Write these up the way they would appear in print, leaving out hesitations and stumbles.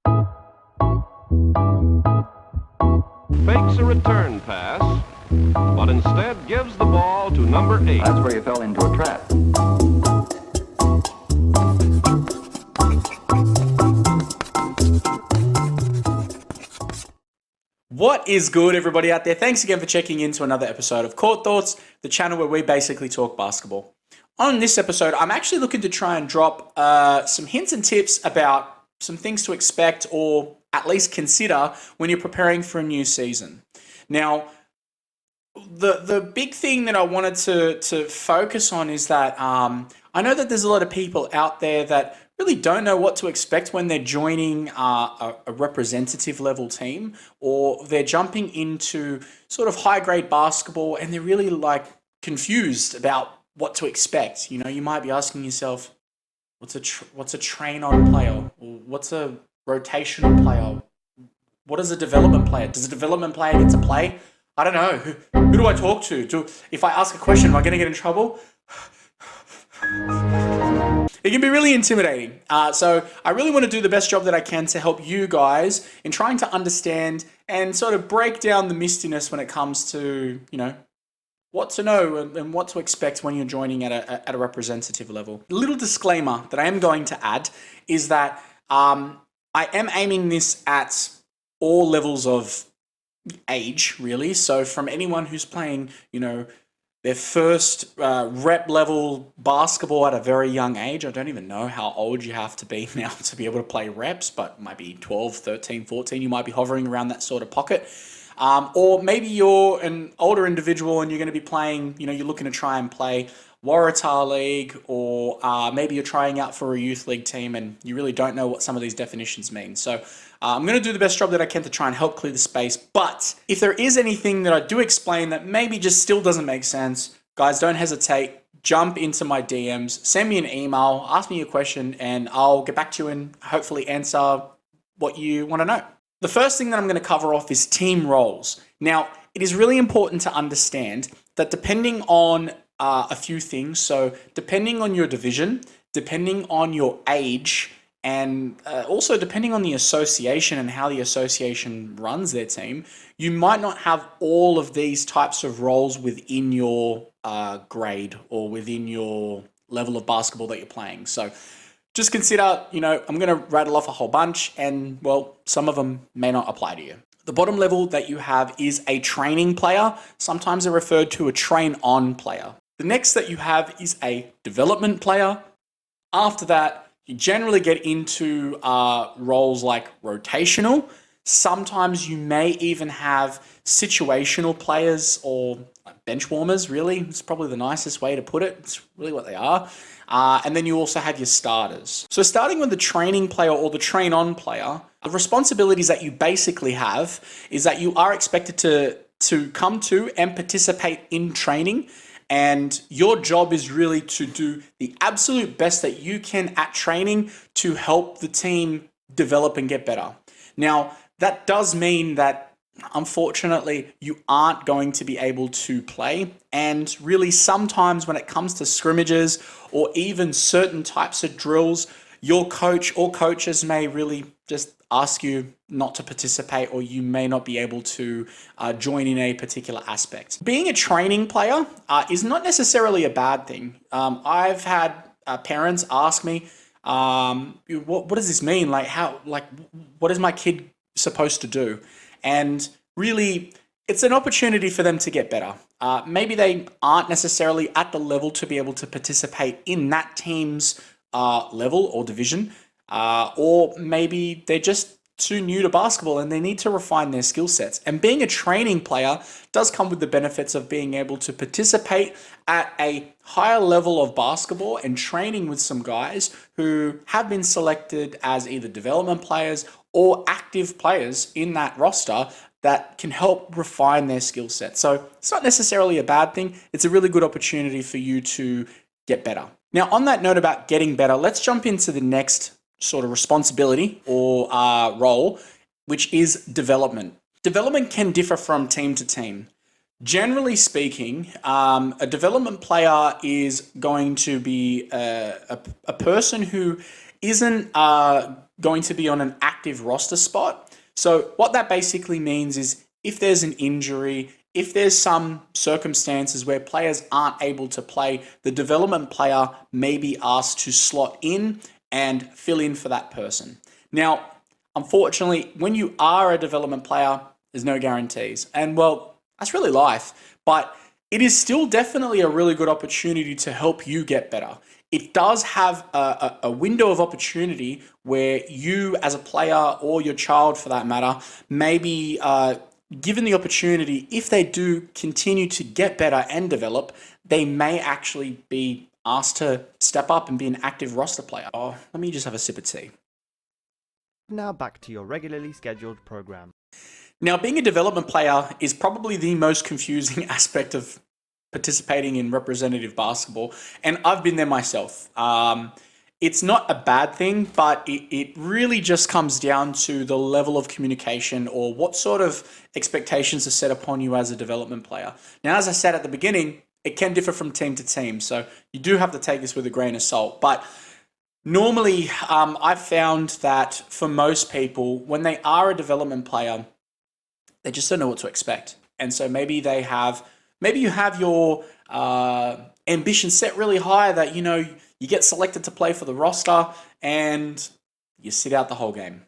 Fakes a return pass, but instead gives the ball to number 8. That's where you fell into a trap. What is good, everybody out there? Thanks again for checking into another episode of Court Thoughts, the channel where we basically talk basketball. On this episode, I'm actually looking to try and drop some hints and tips about some things to expect or at least consider when you're preparing for a new season. Now, the big thing that I wanted to focus on is that I know that there's a lot of people out there that really don't know what to expect when they're joining a representative level team, or they're jumping into sort of high grade basketball and they're really like confused about what to expect. You know, you might be asking yourself, what's a train on player? Or what's a rotational player? What is a development player? Does a development player get to play? I don't know. Who do I talk to? If I ask a question, am I going to get in trouble? It can be really intimidating. So I really want to do the best job that I can to help you guys in trying to understand and sort of break down the mistiness when it comes to, you know, what to know and what to expect when you're joining at a representative level. A little disclaimer that I am going to add is that I am aiming this at all levels of age, really. So from anyone who's playing, you know, their first rep level basketball at a very young age. I don't even know how old you have to be now to be able to play reps, but might be 12, 13, 14. You might be hovering around that sort of pocket. Or maybe you're an older individual and you're going to be playing, you know, you're looking to try and play Waratah League, or maybe you're trying out for a youth league team and you really don't know what some of these definitions mean. So I'm going to do the best job that I can to try and help clear the space. But if there is anything that I do explain that maybe just still doesn't make sense, guys, don't hesitate. Jump into my DMs, send me an email, ask me a question, and I'll get back to you and hopefully answer what you want to know. The first thing that I'm going to cover off is team roles. Now, it is really important to understand that depending on a few things, so depending on your division, depending on your age, and also depending on the association and how the association runs their team, you might not have all of these types of roles within your grade or within your level of basketball that you're playing. So just consider, you know, I'm going to rattle off a whole bunch and, well, some of them may not apply to you. The bottom level that you have is a training player. Sometimes they're referred to a train-on player. The next that you have is a development player. After that, you generally get into roles like rotational. Sometimes you may even have situational players or bench warmers, really. It's probably the nicest way to put it. It's really what they are. And then you also have your starters. So starting with the training player or the train-on player, the responsibilities that you basically have is that you are expected to come to and participate in training. And your job is really to do the absolute best that you can at training to help the team develop and get better. Now, that does mean that, unfortunately, you aren't going to be able to play. And really, sometimes when it comes to scrimmages or even certain types of drills, your coach or coaches may really just ask you not to participate, or you may not be able to join in a particular aspect. Being a training player is not necessarily a bad thing. I've had parents ask me, what does this mean? What is my kid supposed to do? And really, it's an opportunity for them to get better. Maybe they aren't necessarily at the level to be able to participate in that team's level or division, or maybe they're just too new to basketball and they need to refine their skill sets. And being a training player does come with the benefits of being able to participate at a higher level of basketball and training with some guys who have been selected as either development players or active players in that roster that can help refine their skill set. So it's not necessarily a bad thing. It's a really good opportunity for you to get better. Now, on that note about getting better, let's jump into the next sort of responsibility or role, which is development. Development can differ from team to team. Generally speaking, a development player is going to be a person who isn't going to be on an active active roster spot. So what that basically means is if there's an injury, if there's some circumstances where players aren't able to play, the development player may be asked to slot in and fill in for that person. Now, unfortunately, when you are a development player, there's no guarantees. And well, that's really life. But it is still definitely a really good opportunity to help you get better. It does have a window of opportunity where you as a player or your child for that matter may be given the opportunity, if they do continue to get better and develop, they may actually be asked to step up and be an active roster player. Oh, let me just have a sip of tea. Now back to your regularly scheduled program. Now, being a development player is probably the most confusing aspect of participating in representative basketball, and I've been there myself. It's not a bad thing, but it really just comes down to the level of communication or what sort of expectations are set upon you as a development player. Now, as I said at the beginning, it can differ from team to team, so you do have to take this with a grain of salt. But normally, I've found that for most people, when they are a development player, they just don't know what to expect. And so maybe you have your ambition set really high that, you get selected to play for the roster and you sit out the whole game,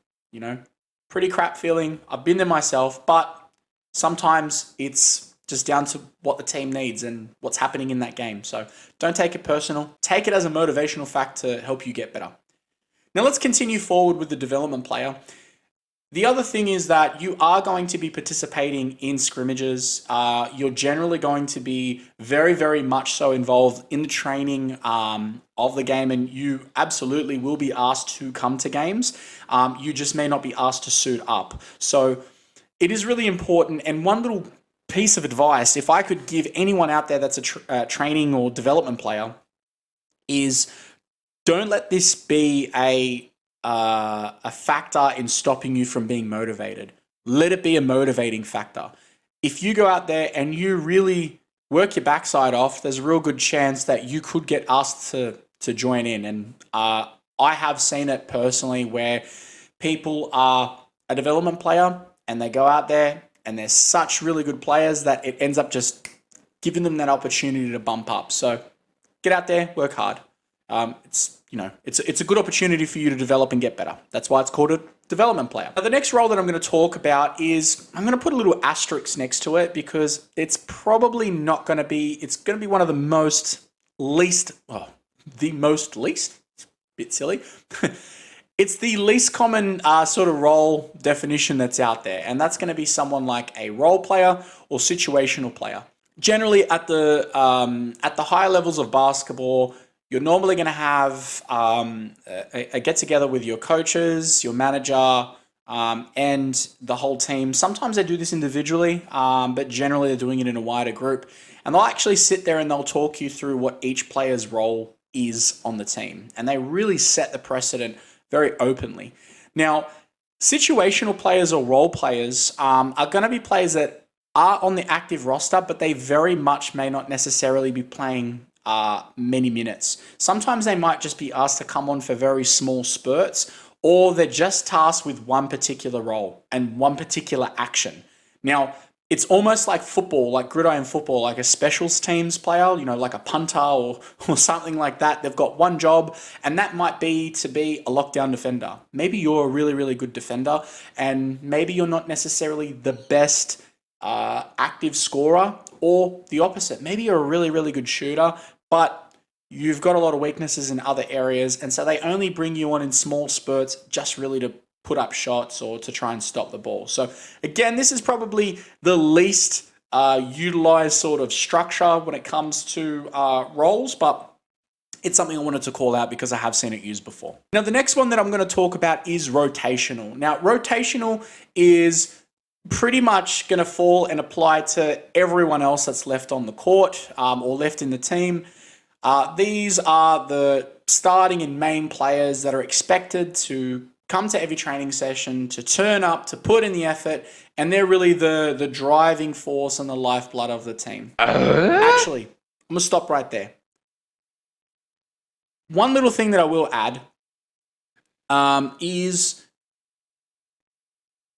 Pretty crap feeling. I've been there myself, but sometimes it's just down to what the team needs and what's happening in that game. So don't take it personal. Take it as a motivational fact to help you get better. Now let's continue forward with the development player. The other thing is that you are going to be participating in scrimmages. You're generally going to be very, very much so involved in the training of the game, and you absolutely will be asked to come to games. You just may not be asked to suit up. So it is really important. And one little piece of advice, if I could give anyone out there that's a training or development player, is don't let this be a factor in stopping you from being motivated. Let it be a motivating factor. If you go out there and you really work your backside off, there's a real good chance that you could get asked to join in. And I have seen it personally where people are a development player and they go out there and they're such really good players that it ends up just giving them that opportunity to bump up. So get out there, work hard. It's a good opportunity for you to develop and get better. That's why it's called a development player. Now, the next role that I'm going to talk about is, I'm going to put a little asterisk next to it because it's probably not going to be, it's going to be one of the most least, it's a bit silly. It's the least common sort of role definition that's out there. And that's going to be someone like a role player or situational player. Generally at the higher levels of basketball, you're normally going to have a get-together with your coaches, your manager, and the whole team. Sometimes they do this individually, but generally they're doing it in a wider group. And they'll actually sit there and they'll talk you through what each player's role is on the team. And they really set the precedent very openly. Now, situational players or role players are going to be players that are on the active roster, but they very much may not necessarily be playing many minutes. Sometimes they might just be asked to come on for very small spurts, or they're just tasked with one particular role and one particular action. Now, it's almost like football, like gridiron football, like a specials teams player, like a punter or something like that. They've got one job, and that might be to be a lockdown defender. Maybe you're a really, really good defender, and maybe you're not necessarily the best active scorer, or the opposite. Maybe you're a really, really good shooter, but you've got a lot of weaknesses in other areas, and so they only bring you on in small spurts just really to put up shots or to try and stop the ball. So again, this is probably the least utilized sort of structure when it comes to roles, but it's something I wanted to call out because I have seen it used before. Now, the next one that I'm going to talk about is rotational. Now, rotational is pretty much going to fall and apply to everyone else that's left on the court or left in the team. These are the starting and main players that are expected to come to every training session, to turn up, to put in the effort, and they're really the driving force and the lifeblood of the team. Actually, I'm going to stop right there. One little thing that I will add is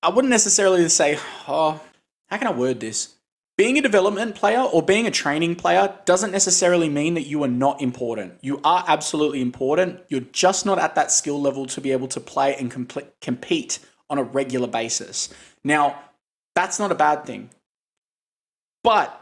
I wouldn't necessarily say, oh, how can I word this? Being a development player or being a training player doesn't necessarily mean that you are not important. You are absolutely important. You're just not at that skill level to be able to play and compete on a regular basis. Now, that's not a bad thing. But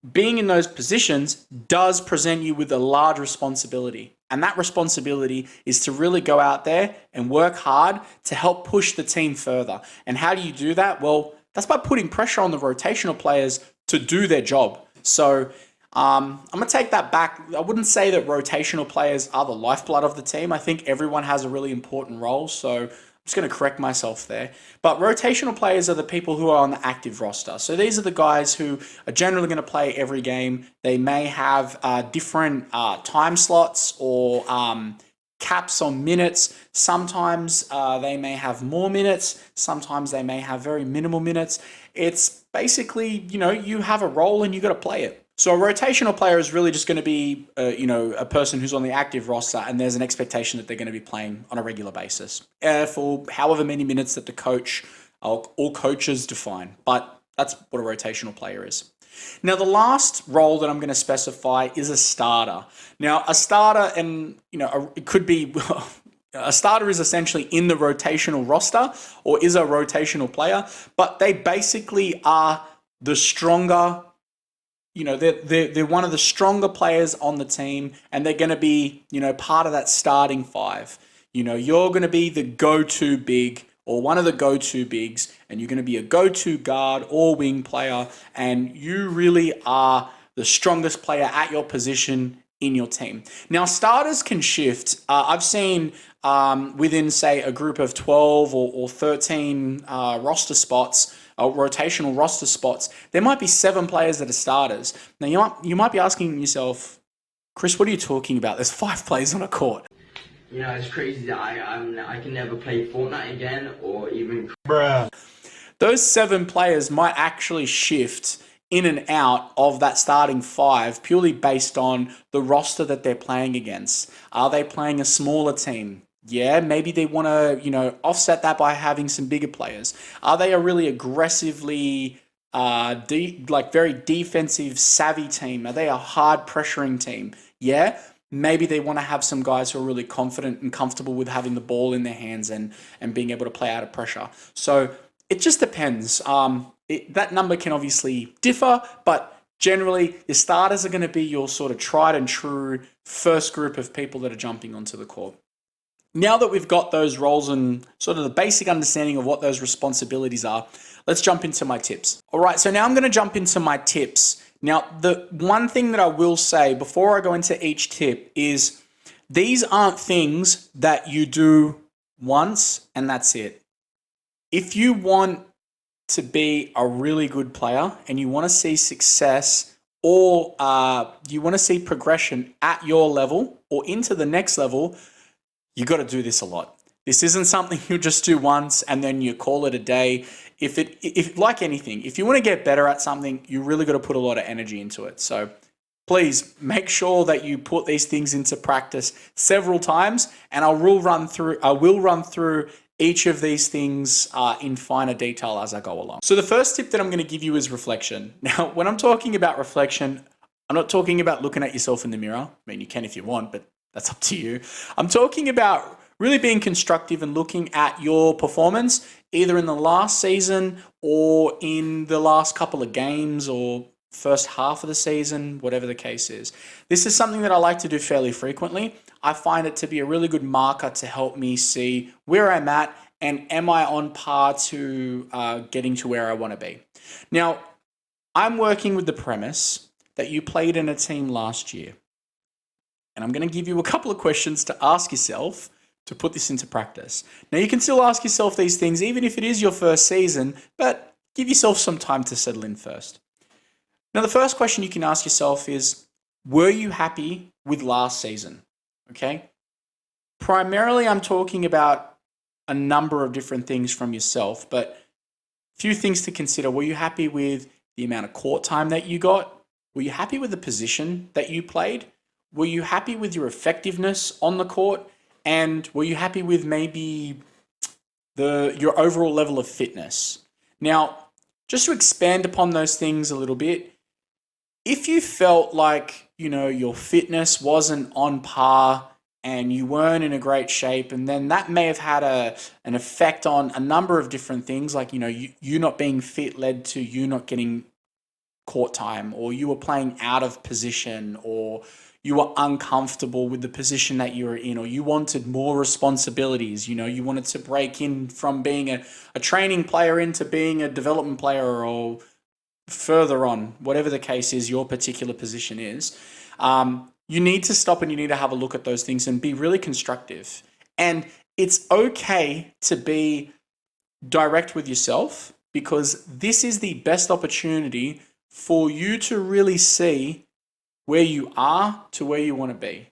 being in those positions does present you with a large responsibility. And that responsibility is to really go out there and work hard to help push the team further. And how do you do that? Well, that's by putting pressure on the rotational players to do their job. So I'm going to take that back. I wouldn't say that rotational players are the lifeblood of the team. I think everyone has a really important role. So I'm just going to correct myself there. But rotational players are the people who are on the active roster. So these are the guys who are generally going to play every game. They may have different time slots or caps on minutes. Sometimes they may have more minutes. Sometimes they may have very minimal minutes. It's basically, you have a role and you got to play it. So a rotational player is really just going to be, a person who's on the active roster, and there's an expectation that they're going to be playing on a regular basis for however many minutes that the coach or coaches define. But that's what a rotational player is. Now, the last role that I'm going to specify is a starter. Now, a starter, and it could be a starter is essentially in the rotational roster or is a rotational player, but they basically are the stronger. They're one of the stronger players on the team, and they're going to be, part of that starting five. You're going to be the go-to big or one of the go-to bigs, and you're going to be a go-to guard or wing player, and you really are the strongest player at your position in your team. Now, starters can shift. I've seen within, say, a group of 12 or 13 roster spots, rotational roster spots, there might be 7 players that are starters. Now, you might be asking yourself, Chris, what are you talking about? There's 5 players on a court. It's crazy that I can never play Fortnite again or even... Bruh. Those 7 players might actually shift in and out of that starting 5 purely based on the roster that they're playing against. Are they playing a smaller team? Yeah, maybe they want to, offset that by having some bigger players. Are they a really aggressively, very defensive savvy team? Are they a hard pressuring team? Yeah, maybe they want to have some guys who are really confident and comfortable with having the ball in their hands and being able to play out of pressure. So it just depends. That number can obviously differ, but generally your starters are going to be your sort of tried and true first group of people that are jumping onto the court. Now that we've got those roles and sort of the basic understanding of what those responsibilities are, let's jump into my tips. All right, so now I'm going to jump into my tips. Now, the one thing that I will say before I go into each tip is these aren't things that you do once and that's it. If you want to be a really good player and you want to see success or you want to see progression at your level or into the next level, you got to do this a lot. This isn't something you just do once and then you call it a day. If like anything, if you want to get better at something, you really got to put a lot of energy into it. So please make sure that you put these things into practice several times, and I will run through each of these things in finer detail as I go along. So the first tip that I'm going to give you is reflection. Now, when I'm talking about reflection, I'm not talking about looking at yourself in the mirror. I mean, you can if you want, but that's up to you. I'm talking about really being constructive and looking at your performance either in the last season or in the last couple of games or first half of the season, whatever the case is. This is something that I like to do fairly frequently. I find it to be a really good marker to help me see where I'm at and am I on par to getting to where I want to be. Now, I'm working with the premise that you played in a team last year. And I'm going to give you a couple of questions to ask yourself to put this into practice. Now, you can still ask yourself these things, even if it is your first season, but give yourself some time to settle in first. Now, the first question you can ask yourself is, were you happy with last season? Okay. Primarily, I'm talking about a number of different things from yourself, but a few things to consider. Were you happy with the amount of court time that you got? Were you happy with the position that you played? Were you happy with your effectiveness on the court? And were you happy with maybe your overall level of fitness. Now, just to expand upon those things a little bit, if you felt like, your fitness wasn't on par and you weren't in a great shape, and then that may have had an effect on a number of different things, like, you not being fit led to you not getting court time, or you were playing out of position, or you were uncomfortable with the position that you were in, or you wanted more responsibilities, you wanted to break in from being a training player into being a development player, or further on, whatever the case is, your particular position is, you need to stop and you need to have a look at those things and be really constructive. And it's okay to be direct with yourself, because this is the best opportunity for you to really see where you are to where you want to be.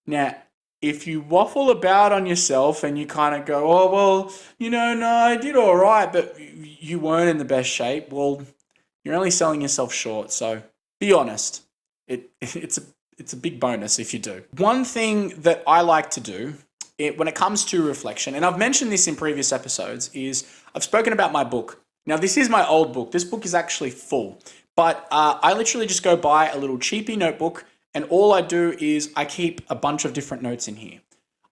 Now, if you waffle about on yourself and you kind of go, oh, well, no, I did all right, but you weren't in the best shape, well, you're only selling yourself short. So be honest. It's a big bonus if you do. One thing that I like to do when it comes to reflection, and I've mentioned this in previous episodes, is I've spoken about my book. Now, this is my old book. This book is actually full, but I literally just go buy a little cheapy notebook, and all I do is I keep a bunch of different notes in here.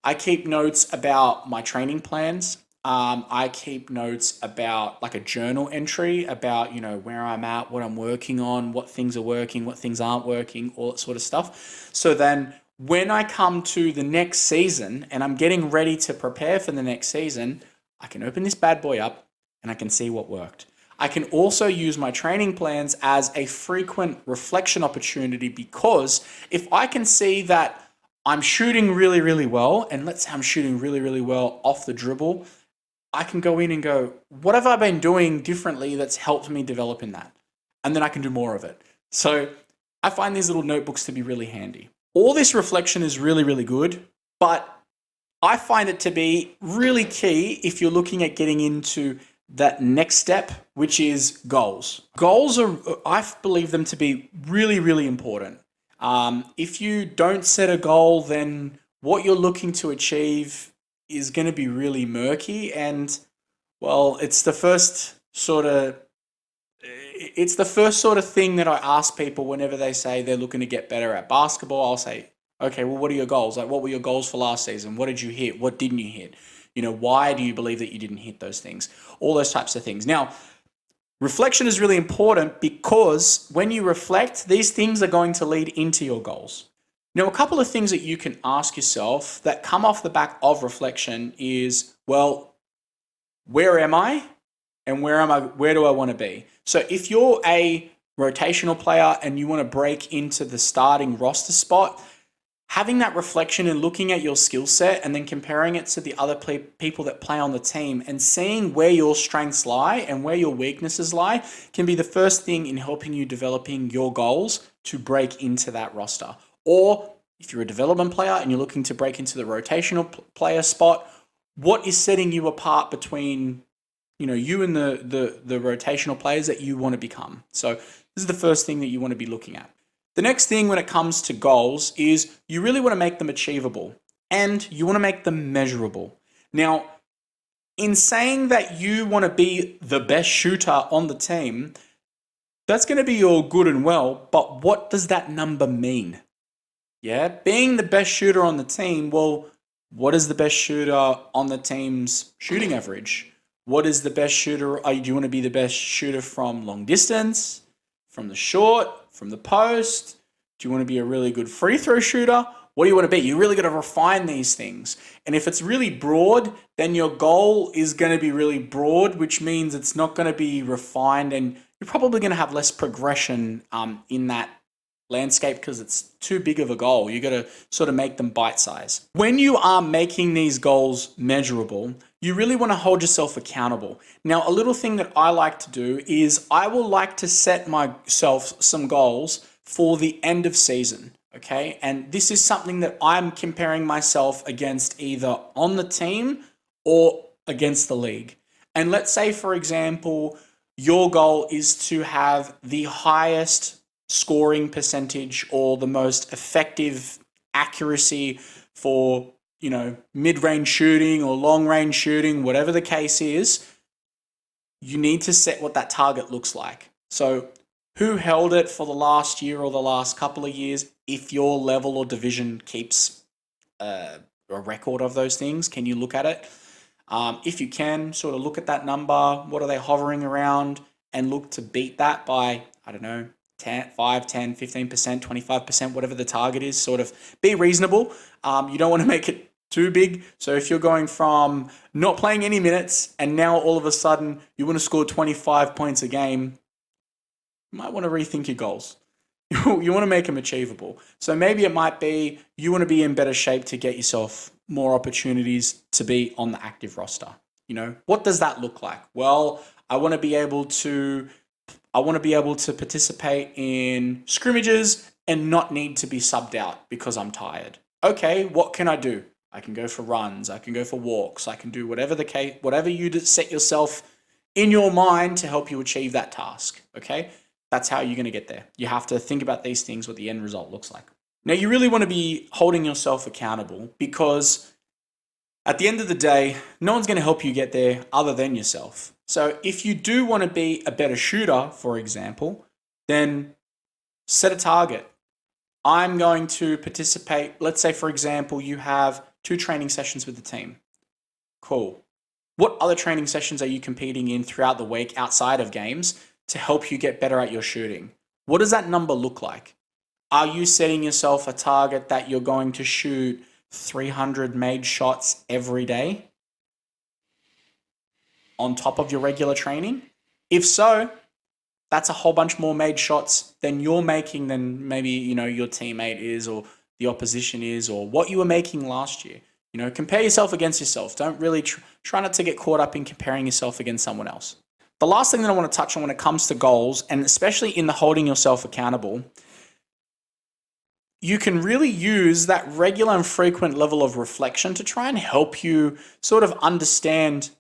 I keep notes about my training plans. I keep notes about like a journal entry about, where I'm at, what I'm working on, what things are working, what things aren't working, all that sort of stuff. So then when I come to the next season and I'm getting ready to prepare for the next season, I can open this bad boy up and I can see what worked. I can also use my training plans as a frequent reflection opportunity, because if I can see that I'm shooting really, really well, and let's say I'm shooting really, really well off the dribble, I can go in and go, what have I been doing differently that's helped me develop in that? And then I can do more of it. So I find these little notebooks to be really handy. All this reflection is really, really good, but I find it to be really key if you're looking at getting into that next step, which is goals. Goals are, I believe them to be really, really important. If you don't set a goal, then what you're looking to achieve is going to be really murky. And, well, it's the first sort of thing that I ask people whenever they say they're looking to get better at basketball. I'll say, okay, well, what are your goals? Like, what were your goals for last season? What did you hit? What didn't you hit? Why do you believe that you didn't hit those things? All those types of things. Now, reflection is really important, because when you reflect, these things are going to lead into your goals. Now, a couple of things that you can ask yourself that come off the back of reflection is, well, where am I? And where do I want to be? So if you're a rotational player and you want to break into the starting roster spot, having that reflection and looking at your skill set and then comparing it to the other people that play on the team and seeing where your strengths lie and where your weaknesses lie can be the first thing in helping you developing your goals to break into that roster. Or if you're a development player and you're looking to break into the rotational player spot, what is setting you apart between you and the rotational players that you want to become? So this is the first thing that you want to be looking at. The next thing when it comes to goals is you really want to make them achievable and you want to make them measurable. Now, in saying that you want to be the best shooter on the team, that's going to be all good and well, but what does that number mean? Yeah, being the best shooter on the team, well, what is the best shooter on the team's shooting average? What is the best shooter? Do you want to be the best shooter from long distance, from the short, from the post? Do you want to be a really good free throw shooter? What do you want to be? You really got to refine these things. And if it's really broad, then your goal is going to be really broad, which means it's not going to be refined, and you're probably going to have less progression in that landscape because it's too big of a goal. You got to sort of make them bite-sized. When you are making these goals measurable, you really want to hold yourself accountable. Now, a little thing that I like to do is I will like to set myself some goals for the end of season, okay? And this is something that I'm comparing myself against either on the team or against the league. And let's say, for example, your goal is to have the highest scoring percentage or the most effective accuracy for mid-range shooting or long-range shooting, whatever the case is, you need to set what that target looks like. So who held it for the last year or the last couple of years? If your level or division keeps a record of those things, can you look at it? If you can, sort of look at that number. What are they hovering around? And look to beat that by, I don't know, 10, 5, 10, 15%, 25%, whatever the target is. Sort of be reasonable. You don't want to make it too big. So if you're going from not playing any minutes and now all of a sudden you want to score 25 points a game, you might want to rethink your goals. You want to make them achievable. So maybe it might be you want to be in better shape to get yourself more opportunities to be on the active roster. What does that look like? Well, I want to be able to participate in scrimmages and not need to be subbed out because I'm tired. Okay, what can I do? I can go for runs, I can go for walks, I can do whatever you set yourself in your mind to help you achieve that task. Okay? That's how you're going to get there. You have to think about these things, what the end result looks like. Now, you really want to be holding yourself accountable because at the end of the day, no one's going to help you get there other than yourself. So if you do want to be a better shooter, for example, then set a target. I'm going to participate. Let's say, for example, you have 2 training sessions with the team. Cool. What other training sessions are you competing in throughout the week outside of games to help you get better at your shooting? What does that number look like? Are you setting yourself a target that you're going to shoot 300 made shots every day on top of your regular training? If so, that's a whole bunch more made shots than you're making than maybe, your teammate is or the opposition is or what you were making last year. Compare yourself against yourself. Don't really try not to get caught up in comparing yourself against someone else. The last thing that I want to touch on when it comes to goals, and especially in the holding yourself accountable, you can really use that regular and frequent level of reflection to try and help you sort of understand,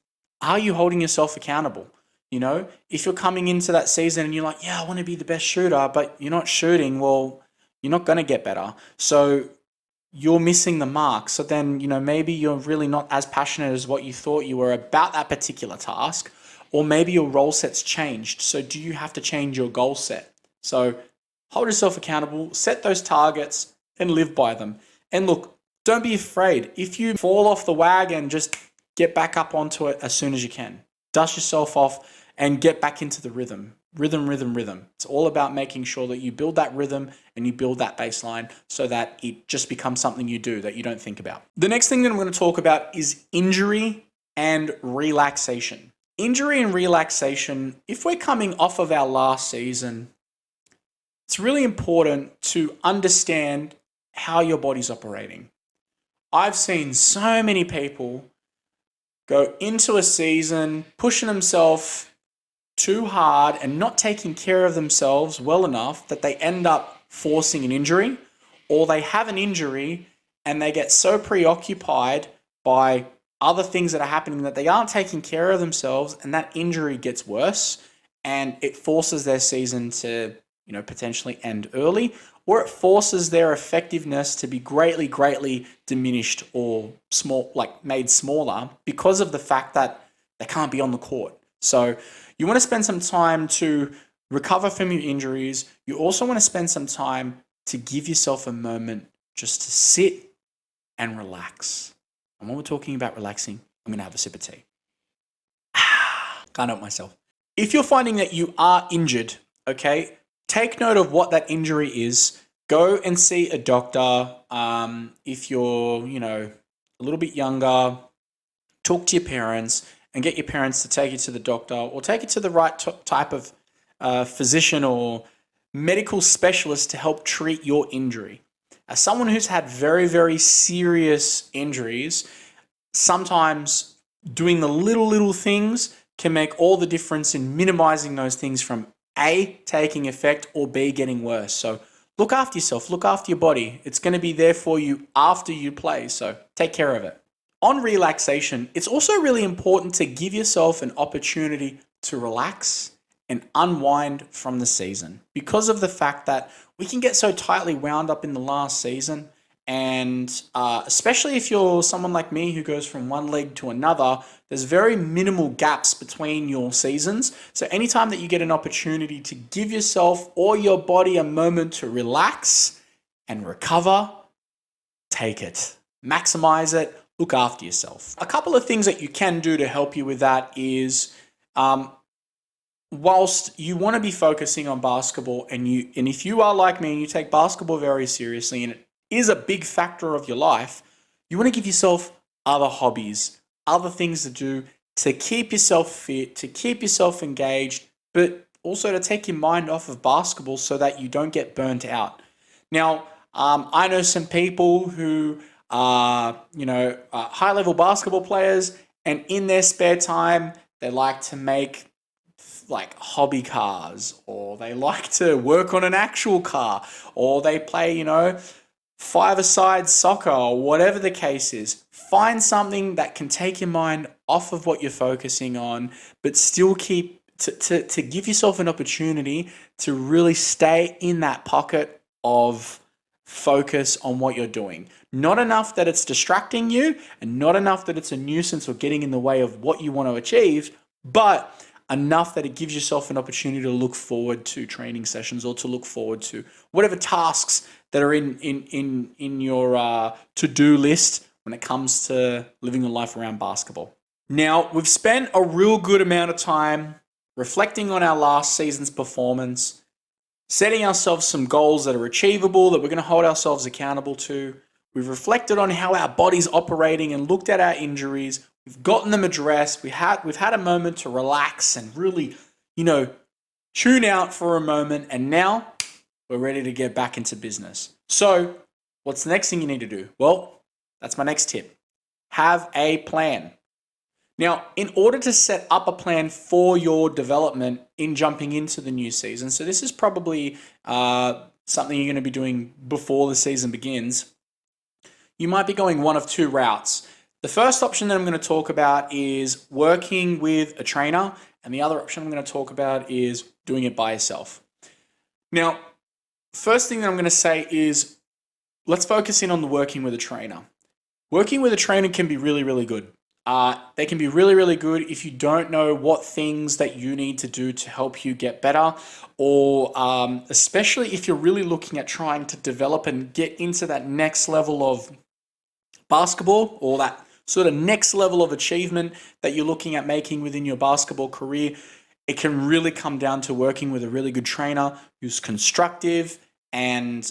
are you holding yourself accountable? If you're coming into that season and you're like, yeah, I want to be the best shooter, but you're not shooting, well, you're not going to get better. So you're missing the mark. So then, maybe you're really not as passionate as what you thought you were about that particular task. Or maybe your role set's changed. So do you have to change your goal set? So hold yourself accountable, set those targets, and live by them. And look, don't be afraid. If you fall off the wagon, just get back up onto it as soon as you can. Dust yourself off and get back into the rhythm. Rhythm. It's all about making sure that you build that rhythm and you build that baseline so that it just becomes something you do that you don't think about. The next thing that I'm going to talk about is injury and relaxation. Injury and relaxation, if we're coming off of our last season, it's really important to understand how your body's operating. I've seen so many people go into a season pushing themselves too hard and not taking care of themselves well enough that they end up forcing an injury, or they have an injury and they get so preoccupied by other things that are happening that they aren't taking care of themselves, and that injury gets worse and it forces their season to, potentially end early, or it forces their effectiveness to be greatly diminished or made smaller because of the fact that they can't be on the court. So you want to spend some time to recover from your injuries. You also want to spend some time to give yourself a moment just to sit and relax. And when we're talking about relaxing, I'm going to have a sip of tea. Can't help myself. If you're finding that you are injured, okay, take note of what that injury is. Go and see a doctor. If you're, a little bit younger, talk to your parents and get your parents to take you to the doctor or take you to the right type of physician or medical specialist to help treat your injury. As someone who's had very serious injuries, sometimes doing the little things can make all the difference in minimizing those things from A, taking effect, or B, getting worse. So look after yourself, look after your body. It's going to be there for you after you play, so take care of it. On relaxation, it's also really important to give yourself an opportunity to relax and unwind from the season, because of the fact that we can get so tightly wound up in the last season And especially if you're someone like me who goes from one league to another, there's very minimal gaps between your seasons. So anytime that you get an opportunity to give yourself or your body a moment to relax and recover, take it. Maximize it. Look after yourself. A couple of things that you can do to help you with that is, whilst you want to be focusing on basketball, and if you are like me and you take basketball very seriously and it is a big factor of your life, you want to give yourself other hobbies, other things to do to keep yourself fit, to keep yourself engaged, but also to take your mind off of basketball so that you don't get burnt out. Now, I know some people who are, high-level basketball players, and in their spare time, they like to make like hobby cars, or they like to work on an actual car, or they play, five-a-side soccer, or whatever the case is. Find something that can take your mind off of what you're focusing on, but still keep to give yourself an opportunity to really stay in that pocket of focus on what you're doing. Not enough that it's distracting you, and not enough that it's a nuisance or getting in the way of what you want to achieve, but enough that it gives yourself an opportunity to look forward to training sessions, or to look forward to whatever tasks that are in your to-do list when it comes to living a life around basketball. Now, we've spent a real good amount of time reflecting on our last season's performance, setting ourselves some goals that are achievable, that we're going to hold ourselves accountable to. We've reflected on how our body's operating and looked at our injuries. We've gotten them addressed. We've had a moment to relax and really, tune out for a moment. And now we're ready to get back into business. So what's the next thing you need to do? Well, that's my next tip. Have a plan. Now, in order to set up a plan for your development in jumping into the new season, so this is probably something you're going to be doing before the season begins, you might be going one of two routes. The first option that I'm going to talk about is working with a trainer, and the other option I'm going to talk about is doing it by yourself. Now, first thing that I'm going to say is, let's focus in on the working with a trainer. Working with a trainer can be really, really good. They can be really, really good if you don't know what things that you need to do to help you get better, or especially if you're really looking at trying to develop and get into that next level of basketball, or that sort of next level of achievement that you're looking at making within your basketball career. It can really come down to working with a really good trainer who's constructive and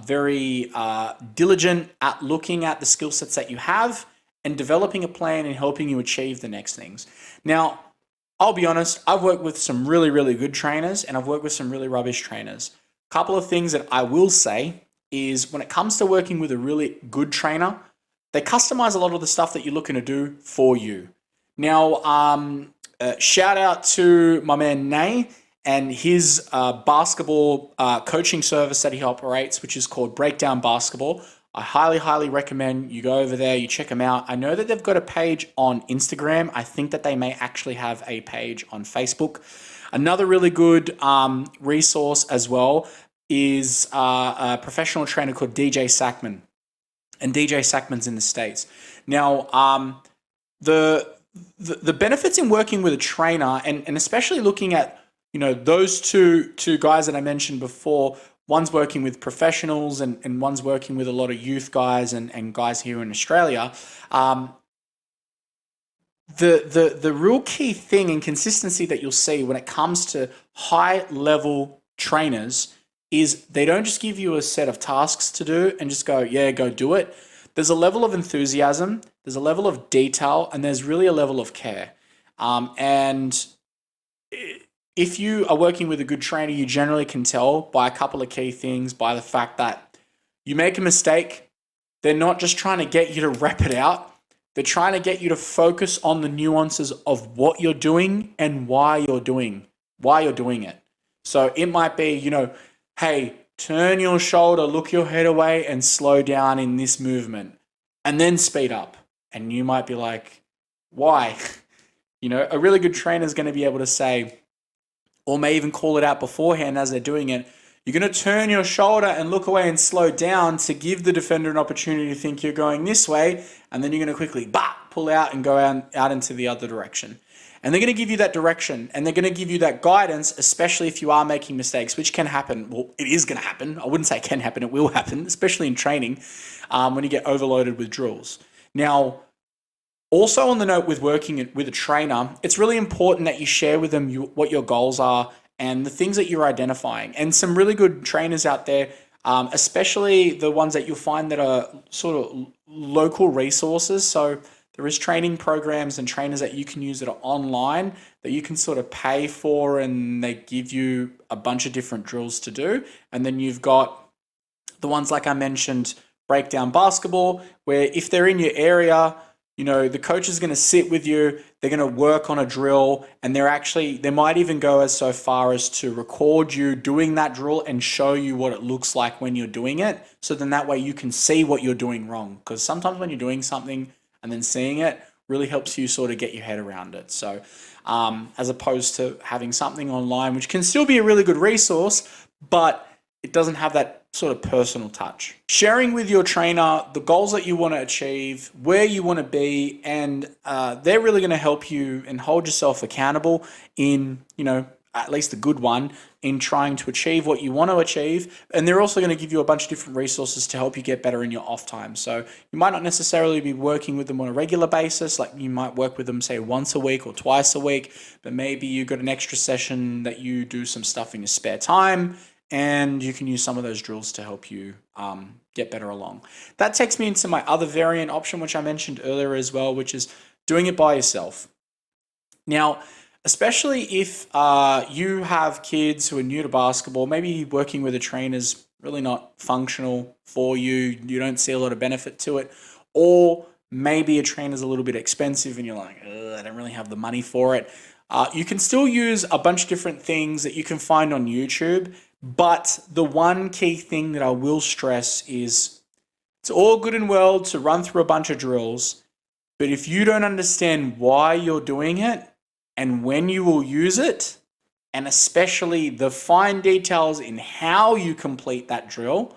very diligent at looking at the skill sets that you have and developing a plan and helping you achieve the next things. Now, I'll be honest, I've worked with some really, really good trainers, and I've worked with some really rubbish trainers. A couple of things that I will say is, when it comes to working with a really good trainer, they customize a lot of the stuff that you're looking to do for you. Now, shout out to my man Nay and his basketball coaching service that he operates, which is called Breakdown Basketball. I highly, highly recommend you go over there, you check them out. I know that they've got a page on Instagram. I think that they may actually have a page on Facebook. Another really good resource as well is a professional trainer called DJ Sackman. And DJ Sackman's in the States. Now, the benefits in working with a trainer, and especially looking at, those two guys that I mentioned before, one's working with professionals and one's working with a lot of youth guys and guys here in Australia. The real key thing and consistency that you'll see when it comes to high-level trainers is they don't just give you a set of tasks to do and just go, yeah, go do it. There's a level of enthusiasm, there's a level of detail, and there's really a level of care. And if you are working with a good trainer, you generally can tell by a couple of key things, by the fact that you make a mistake, they're not just trying to get you to rep it out. They're trying to get you to focus on the nuances of what you're doing and why you're doing it. So it might be, hey, turn your shoulder, look your head away, and slow down in this movement, and then speed up. And you might be like, why? A really good trainer is going to be able to say, or may even call it out beforehand as they're doing it, You're going to turn your shoulder and look away and slow down to give the defender an opportunity to think you're going this way, and then you're going to quickly pull out and go out into the other direction. And they're going to give you that direction, and they're going to give you that guidance, especially if you are making mistakes, which can happen. Well, it is going to happen. I wouldn't say it can happen. It will happen, especially in training when you get overloaded with drills. Now, also on the note with working with a trainer, it's really important that you share with them what your goals are and the things that you're identifying. And some really good trainers out there, especially the ones that you'll find that are sort of local resources. So there is training programs and trainers that you can use that are online that you can sort of pay for, and they give you a bunch of different drills to do. And then you've got the ones like I mentioned, Breakdown Basketball, where if they're in your area, you know, the coach is going to sit with you, they're going to work on a drill, and they might even go as so far as to record you doing that drill and show you what it looks like when you're doing it. So then that way you can see what you're doing wrong. Because sometimes when you're doing something and then seeing it really helps you sort of get your head around it. So as opposed to having something online, which can still be a really good resource, but it doesn't have that sort of personal touch. Sharing with your trainer the goals that you want to achieve, where you want to be, and they're really going to help you and hold yourself accountable in, you know, at least a good one, in trying to achieve what you want to achieve. And they're also going to give you a bunch of different resources to help you get better in your off time. So you might not necessarily be working with them on a regular basis, like you might work with them, say, once a week or twice a week, but maybe you got an extra session that you do some stuff in your spare time, and you can use some of those drills to help you get better along. That takes me into my other variant option, which I mentioned earlier as well, which is doing it by yourself. Now, especially if you have kids who are new to basketball, maybe working with a trainer is really not functional for you, you don't see a lot of benefit to it, or maybe a trainer's a little bit expensive and you're like, I don't really have the money for it. You can still use a bunch of different things that you can find on YouTube, but the one key thing that I will stress is it's all good and well to run through a bunch of drills, but if you don't understand why you're doing it and when you will use it, and especially the fine details in how you complete that drill,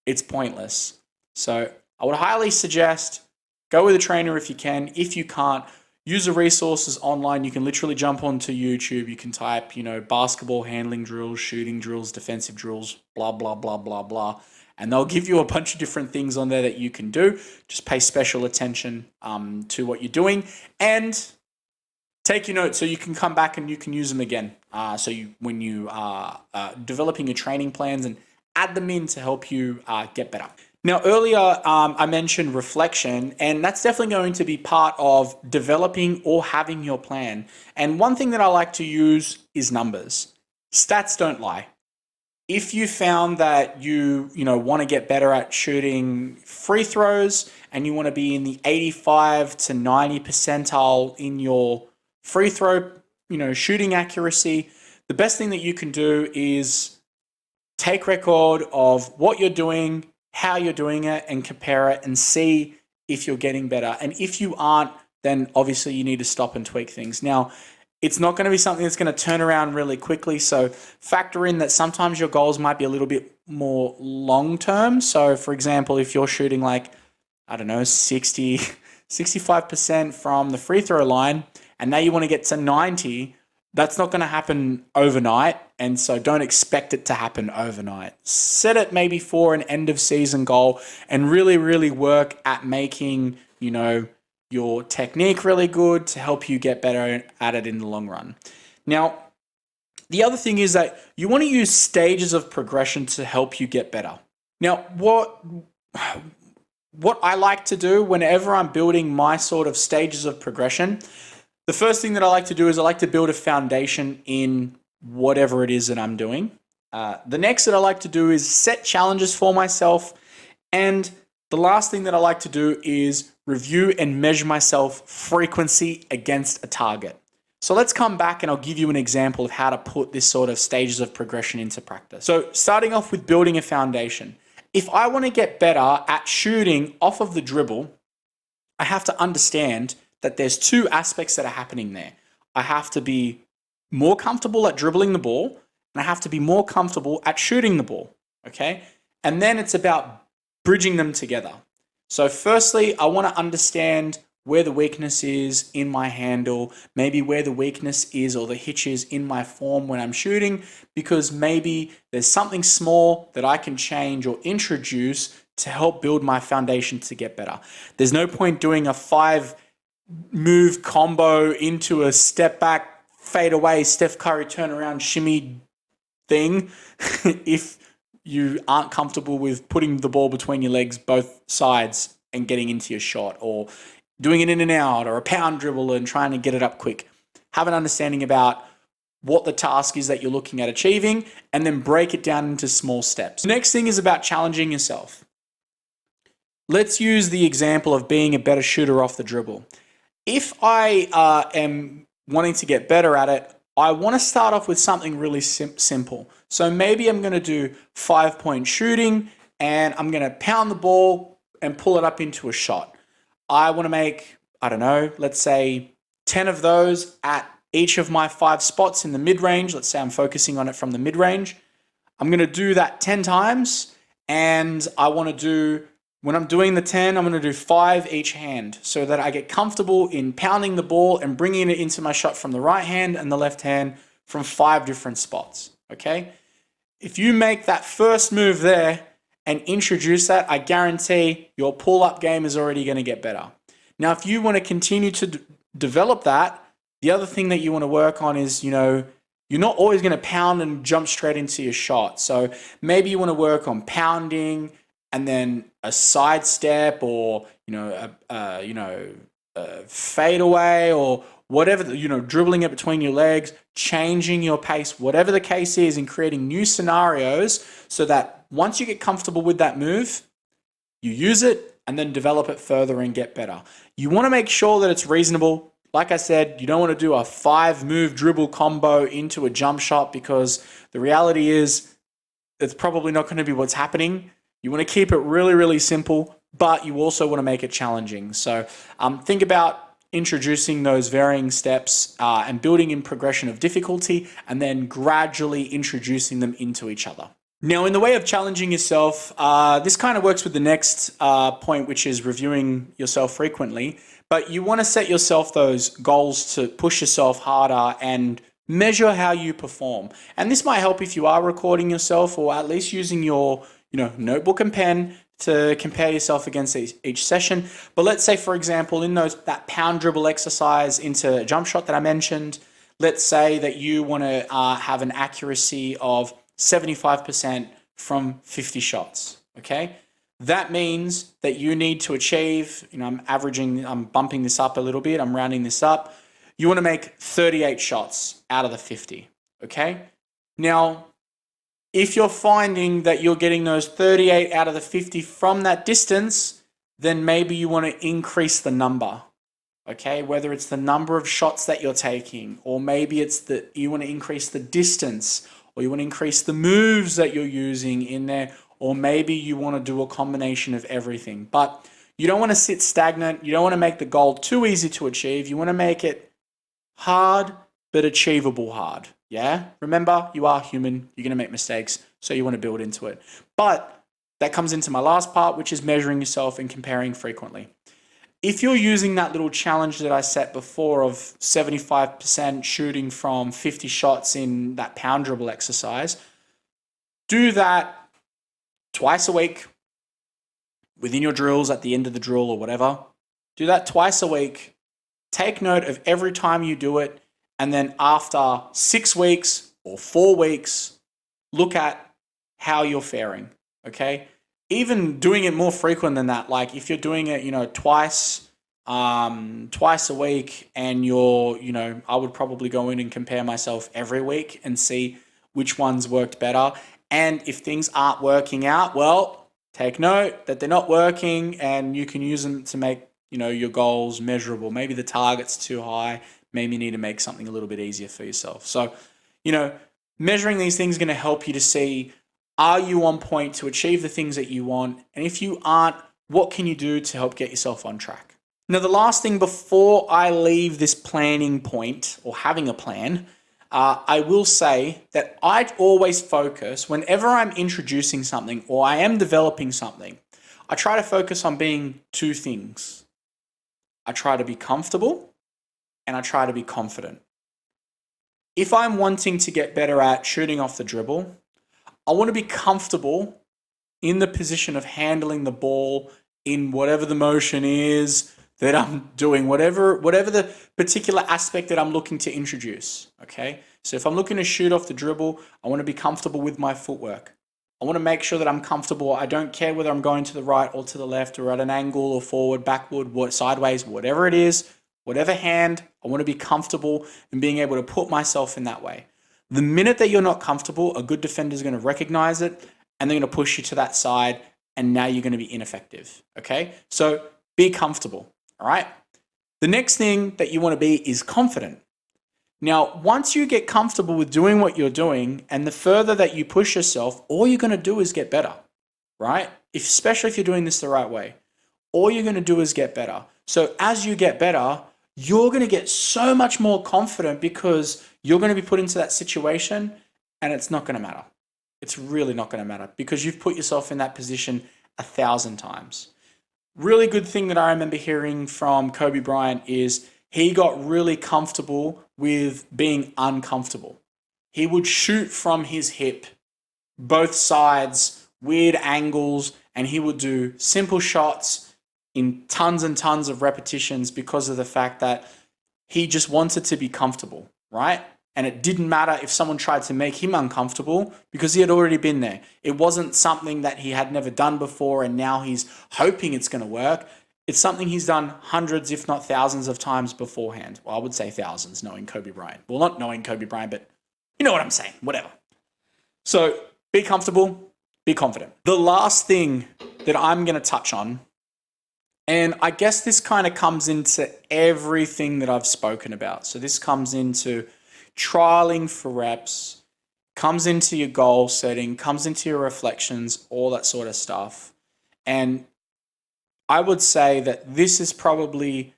it's pointless. So I would highly suggest go with a trainer if you can. If you can't, use the resources online. You can literally jump onto YouTube. You can type, you know, basketball handling drills, shooting drills, defensive drills, blah, blah, blah, blah, blah. And they'll give you a bunch of different things on there that you can do. Just pay special attention to what you're doing and take your notes so you can come back and you can use them again. When you are developing your training plans, and add them in to help you get better. Now, earlier I mentioned reflection, and that's definitely going to be part of developing or having your plan. And one thing that I like to use is numbers. Stats don't lie. If you found that you want to get better at shooting free throws and you want to be in the 85 to 90 percentile in your free throw, shooting accuracy, the best thing that you can do is take record of what you're doing, how you're doing it, and compare it and see if you're getting better. And if you aren't, then obviously you need to stop and tweak things. Now, it's not going to be something that's going to turn around really quickly. So factor in that sometimes your goals might be a little bit more long-term. So for example, if you're shooting 65% from the free throw line, and now you want to get to 90, that's not going to happen overnight. And so don't expect it to happen overnight. Set it maybe for an end of season goal and really, really work at making, your technique really good to help you get better at it in the long run. Now, the other thing is that you want to use stages of progression to help you get better. Now, what I like to do whenever I'm building my sort of stages of progression, the first thing that I like to do is I like to build a foundation in whatever it is that I'm doing. The next that I like to do is set challenges for myself. And the last thing that I like to do is review and measure myself frequency against a target. So let's come back and I'll give you an example of how to put this sort of stages of progression into practice. So starting off with building a foundation. If I want to get better at shooting off of the dribble, I have to understand that there's two aspects that are happening there. I have to be more comfortable at dribbling the ball, and I have to be more comfortable at shooting the ball, okay? And then it's about bridging them together. So firstly, I want to understand where the weakness is in my handle, maybe where the weakness is or the hitch is in my form when I'm shooting, because maybe there's something small that I can change or introduce to help build my foundation to get better. There's no point doing a 5-move combo into a step back, fade away, Steph Curry turnaround shimmy thing if you aren't comfortable with putting the ball between your legs both sides and getting into your shot, or doing it in and out, or a pound dribble and trying to get it up quick. Have an understanding about what the task is that you're looking at achieving, and then break it down into small steps. The next thing is about challenging yourself. Let's use the example of being a better shooter off the dribble. If I am wanting to get better at it, I want to start off with something really simple. So maybe I'm going to do 5-point shooting, and I'm going to pound the ball and pull it up into a shot. I want to make, I don't know, let's say 10 of those at each of my 5 spots in the mid-range. Let's say I'm focusing on it from the mid-range. I'm going to do that 10 times, and I want to do, when I'm doing the 10, I'm going to do 5 each hand so that I get comfortable in pounding the ball and bringing it into my shot from the right hand and the left hand from 5 different spots, okay? If you make that first move there and introduce that, I guarantee your pull-up game is already going to get better. Now, if you want to continue to develop that, the other thing that you want to work on is, you're not always going to pound and jump straight into your shot. So maybe you want to work on pounding and then a side step, or a fade away, or whatever, dribbling it between your legs, changing your pace, whatever the case is, and creating new scenarios so that once you get comfortable with that move, you use it and then develop it further and get better. You want to make sure that it's reasonable. Like I said, you don't want to do a 5-move dribble combo into a jump shot, because the reality is it's probably not going to be what's happening. You want to keep it really, really simple, but you also want to make it challenging. So think about introducing those varying steps and building in progression of difficulty, and then gradually introducing them into each other. Now, in the way of challenging yourself, this kind of works with the next point, which is reviewing yourself frequently. But you want to set yourself those goals to push yourself harder and measure how you perform. And this might help if you are recording yourself, or at least using your notebook and pen to compare yourself against each session. But let's say, for example, in that pound dribble exercise into a jump shot that I mentioned, let's say that you want to have an accuracy of 75% from 50 shots, okay? That means that you need to achieve, I'm bumping this up a little bit, I'm rounding this up. You want to make 38 shots out of the 50, okay? Now, if you're finding that you're getting those 38 out of the 50 from that distance, then maybe you want to increase the number, okay? Whether it's the number of shots that you're taking, or maybe it's that you want to increase the distance, or you want to increase the moves that you're using in there, or maybe you want to do a combination of everything. But you don't want to sit stagnant. You don't want to make the goal too easy to achieve. You want to make it hard, but achievable hard. Yeah? Remember, you are human. You're going to make mistakes, so you want to build into it. But that comes into my last part, which is measuring yourself and comparing frequently. If you're using that little challenge that I set before of 75% shooting from 50 shots in that pound dribble exercise, do that twice a week within your drills, at the end of the drill or whatever. Do that twice a week. Take note of every time you do it. And then after 6 weeks or 4 weeks, look at how you're faring, okay? Even doing it more frequent than that, like if you're doing it, twice a week, and I would probably go in and compare myself every week and see which ones worked better. And if things aren't working out, well, take note that they're not working, and you can use them to make, your goals measurable. Maybe the target's too high. Maybe you need to make something a little bit easier for yourself. So, measuring these things is going to help you to see, are you on point to achieve the things that you want? And if you aren't, what can you do to help get yourself on track? Now, the last thing before I leave this planning point, or having a plan, I will say that I always focus whenever I'm introducing something or I am developing something, I try to focus on being two things. I try to be comfortable and I try to be confident. If I'm wanting to get better at shooting off the dribble, I want to be comfortable in the position of handling the ball in whatever the motion is that I'm doing, whatever the particular aspect that I'm looking to introduce, okay? So if I'm looking to shoot off the dribble, I want to be comfortable with my footwork. I want to make sure that I'm comfortable. I don't care whether I'm going to the right or to the left or at an angle or forward, backward, sideways, whatever it is, whatever hand, I want to be comfortable in being able to put myself in that way. The minute that you're not comfortable, a good defender is going to recognize it and they're going to push you to that side and now you're going to be ineffective, okay? So be comfortable, all right? The next thing that you want to be is confident. Now, once you get comfortable with doing what you're doing and the further that you push yourself, all you're going to do is get better, right? Especially if you're doing this the right way. All you're going to do is get better. So as you get better, you're going to get so much more confident because you're going to be put into that situation and it's not going to matter. It's really not going to matter because you've put yourself in that position 1,000 times. Really good thing that I remember hearing from Kobe Bryant is he got really comfortable with being uncomfortable. He would shoot from his hip, both sides, weird angles, and he would do simple shots in tons and tons of repetitions because of the fact that he just wanted to be comfortable, right? And it didn't matter if someone tried to make him uncomfortable because he had already been there. It wasn't something that he had never done before and now he's hoping it's going to work. It's something he's done hundreds, if not thousands of times beforehand. Well, I would say thousands, knowing Kobe Bryant. Well, not knowing Kobe Bryant, but you know what I'm saying, whatever. So be comfortable, be confident. The last thing that I'm going to touch on, and I guess this kind of comes into everything that I've spoken about. So this comes into trialing for reps, comes into your goal setting, comes into your reflections, all that sort of stuff. And I would say that this is probably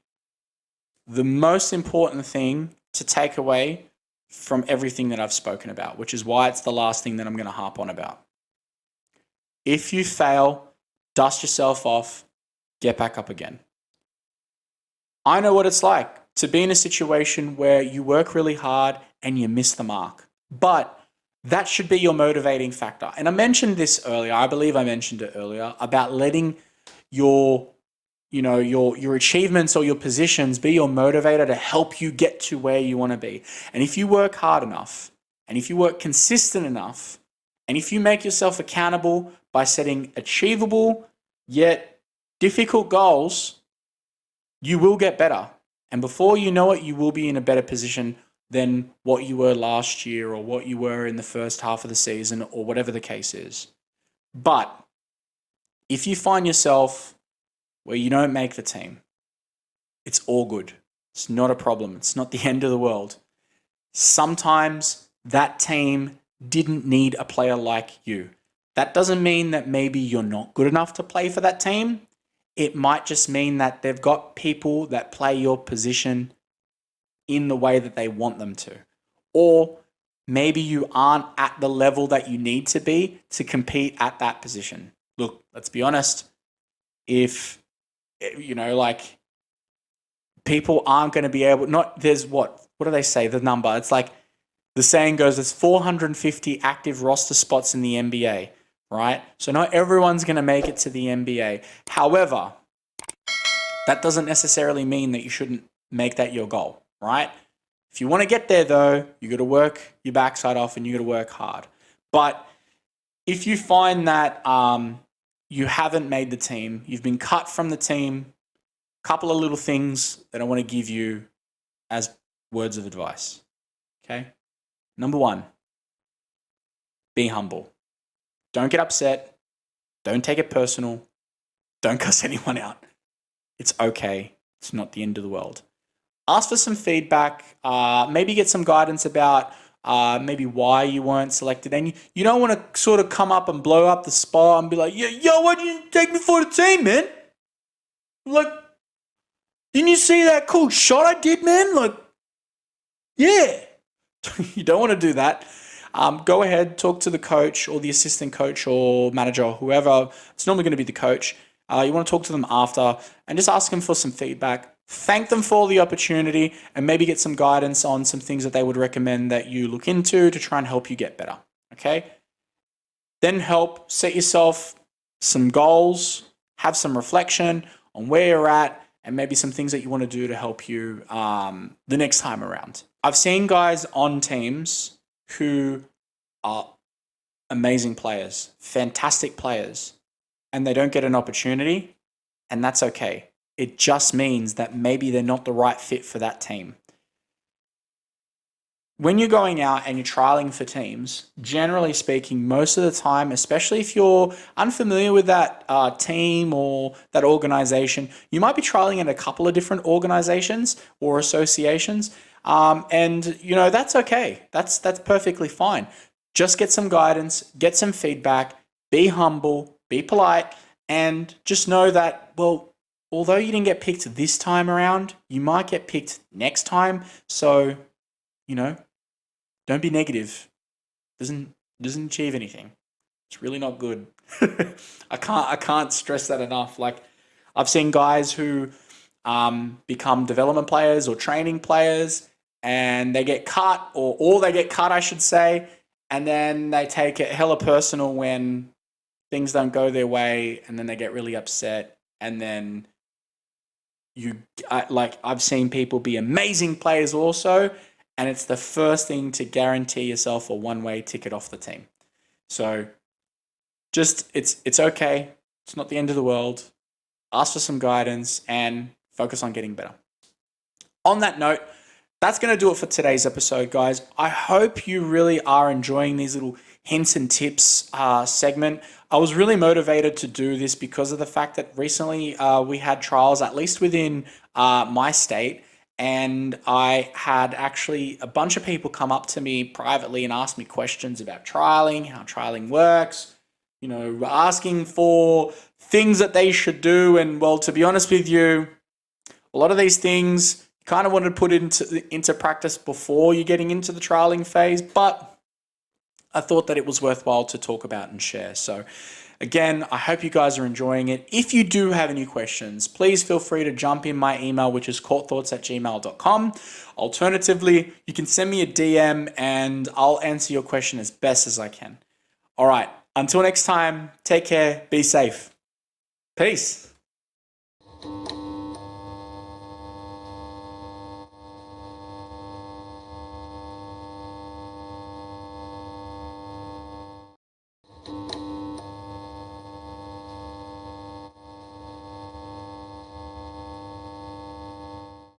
the most important thing to take away from everything that I've spoken about, which is why it's the last thing that I'm going to harp on about. If you fail, dust yourself off, get back up again. I know what it's like to be in a situation where you work really hard and you miss the mark, but that should be your motivating factor. And I mentioned this earlier, I believe I mentioned it earlier, about letting your achievements or your positions be your motivator to help you get to where you want to be. And if you work hard enough, and if you work consistent enough, and if you make yourself accountable by setting achievable yet difficult goals, you will get better. And before you know it, you will be in a better position than what you were last year or what you were in the first half of the season or whatever the case is. But if you find yourself where you don't make the team, it's all good. It's not a problem. It's not the end of the world. Sometimes that team didn't need a player like you. That doesn't mean that maybe you're not good enough to play for that team. It might just mean that they've got people that play your position in the way that they want them to. Or maybe you aren't at the level that you need to be to compete at that position. Look, let's be honest. If, people aren't going to be able, there's what do they say, the number? It's like, the saying goes, there's 450 active roster spots in the NBA, right? So not everyone's going to make it to the NBA. However, that doesn't necessarily mean that you shouldn't make that your goal, right? If you want to get there though, you got to work your backside off and you got to work hard. But if you find that you haven't made the team, you've been cut from the team, a couple of little things that I want to give you as words of advice, okay? Number one, be humble. Don't get upset. Don't take it personal. Don't cuss anyone out. It's okay. It's not the end of the world. Ask for some feedback. Maybe get some guidance about maybe why you weren't selected. And you don't want to sort of come up and blow up the spot and be like, yo, why didn't you take me for the team, man? Like, didn't you see that cool shot I did, man? Like, yeah. You don't want to do that. Go ahead, talk to the coach or the assistant coach or manager or whoever. It's normally going to be the coach. You want to talk to them after and just ask them for some feedback. Thank them for the opportunity and maybe get some guidance on some things that they would recommend that you look into to try and help you get better. Okay? Then help set yourself some goals, have some reflection on where you're at, and maybe some things that you want to do to help you the next time around. I've seen guys on teams who are amazing players, fantastic players, and they don't get an opportunity, and that's okay. It just means that maybe they're not the right fit for that team. When you're going out and you're trialing for teams, generally speaking, most of the time, especially if you're unfamiliar with that team or that organization, you might be trialing in a couple of different organizations or associations. And you know, that's okay. That's perfectly fine. Just get some guidance, get some feedback, be humble, be polite, and just know that, well, although you didn't get picked this time around, you might get picked next time. So, you know, don't be negative. Doesn't achieve anything. It's really not good. I can't stress that enough. Like, I've seen guys who become development players or training players, and they get cut, or they get cut, I should say, and then they take it hella personal when things don't go their way, and then they get really upset, and then I've seen people be amazing players also, and it's the first thing to guarantee yourself a one-way ticket off the team. So just, it's okay. It's not the end of the world. Ask for some guidance and focus on getting better. On that note, that's going to do it for today's episode, guys. I hope you really are enjoying these little hints and tips segment. I was really motivated to do this because of the fact that recently we had trials, at least within my state, and I had actually a bunch of people come up to me privately and ask me questions about trialing, how trialing works, you know, asking for things that they should do. And well, to be honest with you, a lot of these things you kind of want to put into practice before you're getting into the trialing phase, but I thought that it was worthwhile to talk about and share. So again, I hope you guys are enjoying it. If you do have any questions, please feel free to jump in my email, which is courtthoughts@gmail.com. Alternatively, you can send me a DM and I'll answer your question as best as I can. All right, until next time, take care, be safe. Peace.